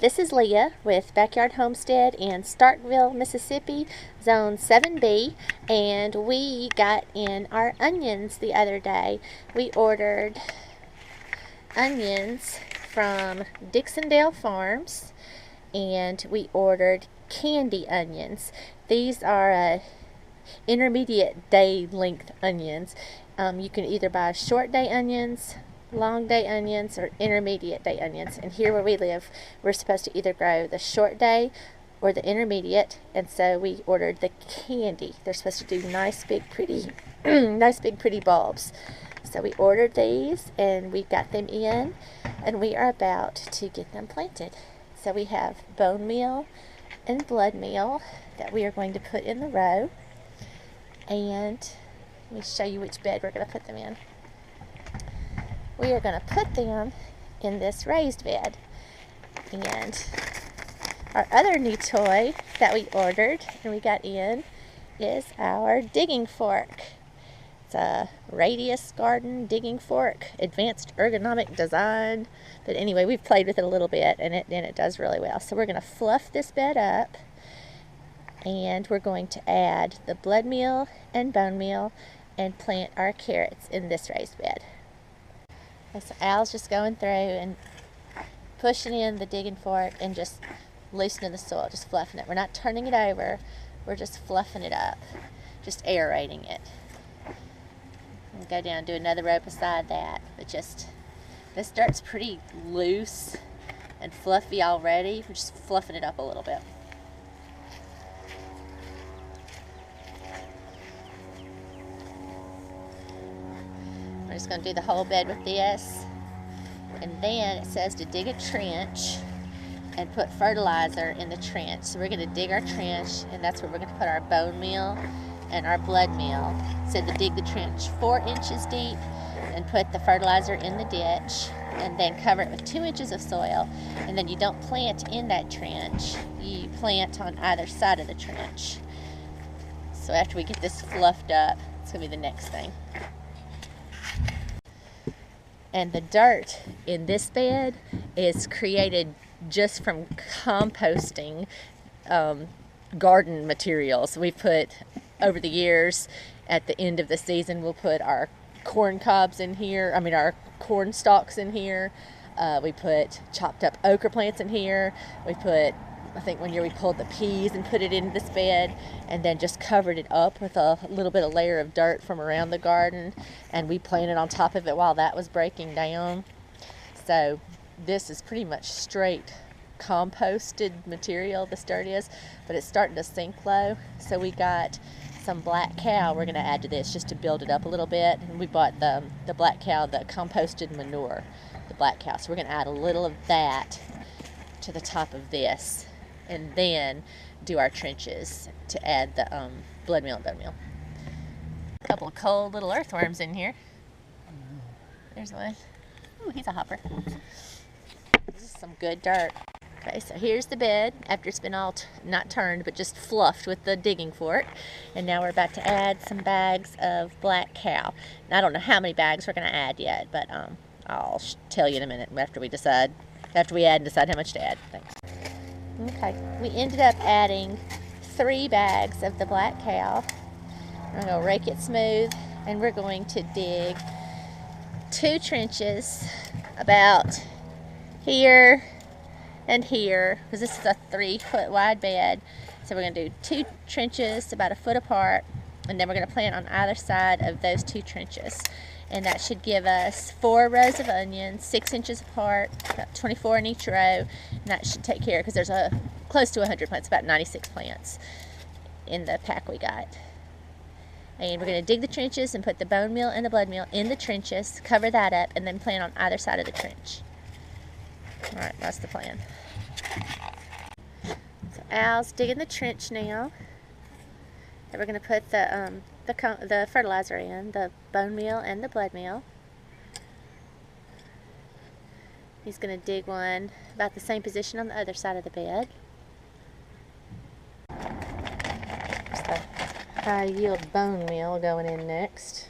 This is Leah with Backyard Homestead in Starkville, Mississippi, Zone 7B, and we got in our onions the other day. We ordered onions from Dixondale Farms, and we ordered candy onions. These are intermediate day length onions. You can either buy short day onions, long day onions, or intermediate day onions. And here where we live, we're supposed to either grow the short day or the intermediate, and so we ordered the candy. They're supposed to do nice big pretty nice big pretty bulbs. So we ordered these and we got them in, and we are about to get them planted. So we have bone meal and blood meal that we are going to put in the row, and let me show you which bed we're going to put them in. We are going to put them in this raised bed. And our other new toy that we ordered and we got in is our digging fork. It's a Radius Garden digging fork, advanced ergonomic design. But anyway, we've played with it a little bit, and it does really well. So we're going to fluff this bed up, and we're going to add the blood meal and bone meal and plant our carrots in this raised bed. So Al's just going through and pushing in the digging fork and just loosening the soil, just fluffing it. We're not turning it over, we're just fluffing it up, just aerating it. We'll go down and do another row beside that, but just, this dirt's pretty loose and fluffy already. We're just fluffing it up a little bit. We're just going to do the whole bed with this, and then it says to dig a trench and put fertilizer in the trench. So we're going to dig our trench, and that's where we're going to put our bone meal and our blood meal. It said to dig the trench 4 inches deep and put the fertilizer in the ditch, and then cover it with 2 inches of soil. And then you don't plant in that trench, you plant on either side of the trench. So after we get this fluffed up, it's going to be the next thing. And the dirt in this bed is created just from composting garden materials. We put, over the years, at the end of the season, we'll put our corn cobs in here, our corn stalks in here. We put chopped up okra plants in here. We put, I think one year we pulled the peas and put it in this bed, and then just covered it up with a little bit of layer of dirt from around the garden, and we planted on top of it while that was breaking down. So this is pretty much straight composted material, this dirt is, but it's starting to sink low. So we got some Black Kow we're going to add to this just to build it up a little bit, and we bought the Black Kow, the composted manure, the Black Kow. So we're going to add a little of that to the top of this, and then do our trenches to add the blood meal and bone meal. A couple of cold little earthworms in here. There's one. Ooh, he's a hopper. This is some good dirt. Okay, so here's the bed after it's been all not turned, but just fluffed with the digging fork. And now we're about to add some bags of Black Kow. Now, I don't know how many bags we're going to add yet, but I'll tell you in a minute after we add and decide how much to add. Thanks. Okay, we ended up adding 3 bags of the Black Kow. We're going to rake it smooth, and we're going to dig 2 trenches about here and here, because this is a 3-foot wide bed. So we're going to do 2 trenches about a foot apart, and then we're going to plant on either side of those 2 trenches. And that should give us 4 rows of onions, 6 inches apart, about 24 in each row. And that should take care, because there's close to 100 plants, about 96 plants in the pack we got. And we're going to dig the trenches and put the bone meal and the blood meal in the trenches, cover that up, and then plant on either side of the trench. Alright, that's the plan. So Al's digging the trench now. And we're going to put the fertilizer in, the bone meal and the blood meal. He's going to dig one about the same position on the other side of the bed. There's the high yield bone meal going in next.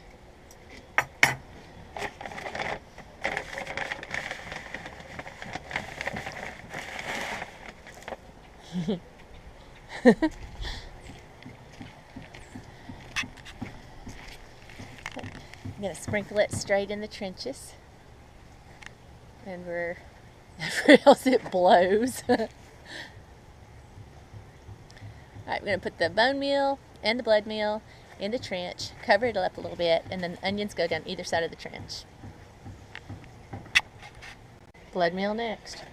I'm going to sprinkle it straight in the trenches. And or else it blows. Alright, we're going to put the bone meal and the blood meal in the trench, cover it up a little bit, and then the onions go down either side of the trench. Blood meal next.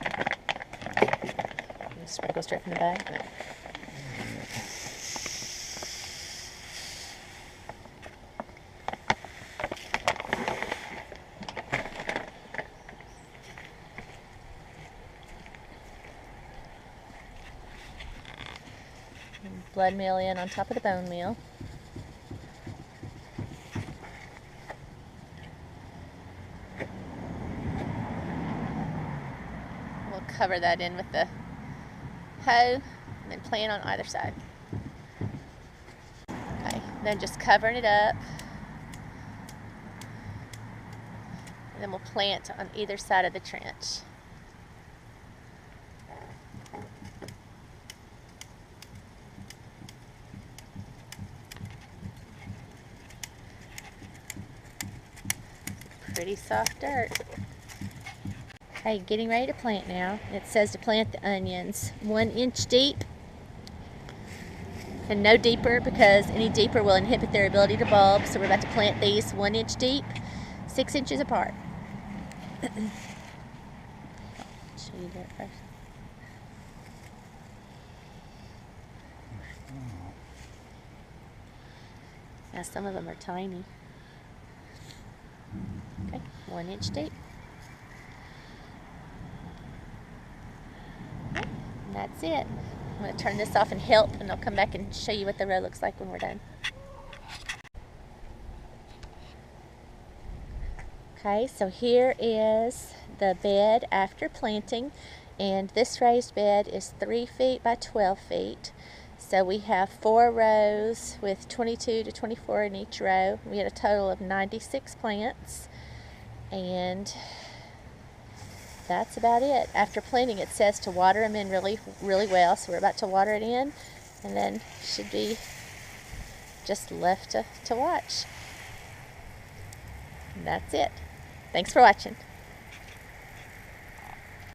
Sprinkle straight from the bag. No. Blood meal in on top of the bone meal. We'll cover that in with the hoe and then plant on either side. Okay, then just covering it up. And then we'll plant on either side of the trench. Pretty soft dirt. Okay, getting ready to plant now. It says to plant the onions 1 inch deep and no deeper, because any deeper will inhibit their ability to bulb. So we're about to plant these 1 inch deep, 6 inches apart. Show you that first. Now some of them are tiny. Okay, 1 inch deep. And that's it. I'm going to turn this off and help, and I'll come back and show you what the row looks like when we're done. Okay, so here is the bed after planting, and this raised bed is 3 feet by 12 feet. So we have 4 rows with 22 to 24 in each row. We had a total of 96 plants, and that's about it. After planting, it says to water them in really well, so we're about to water it in, and then should be just left to watch. And that's it. Thanks for watching.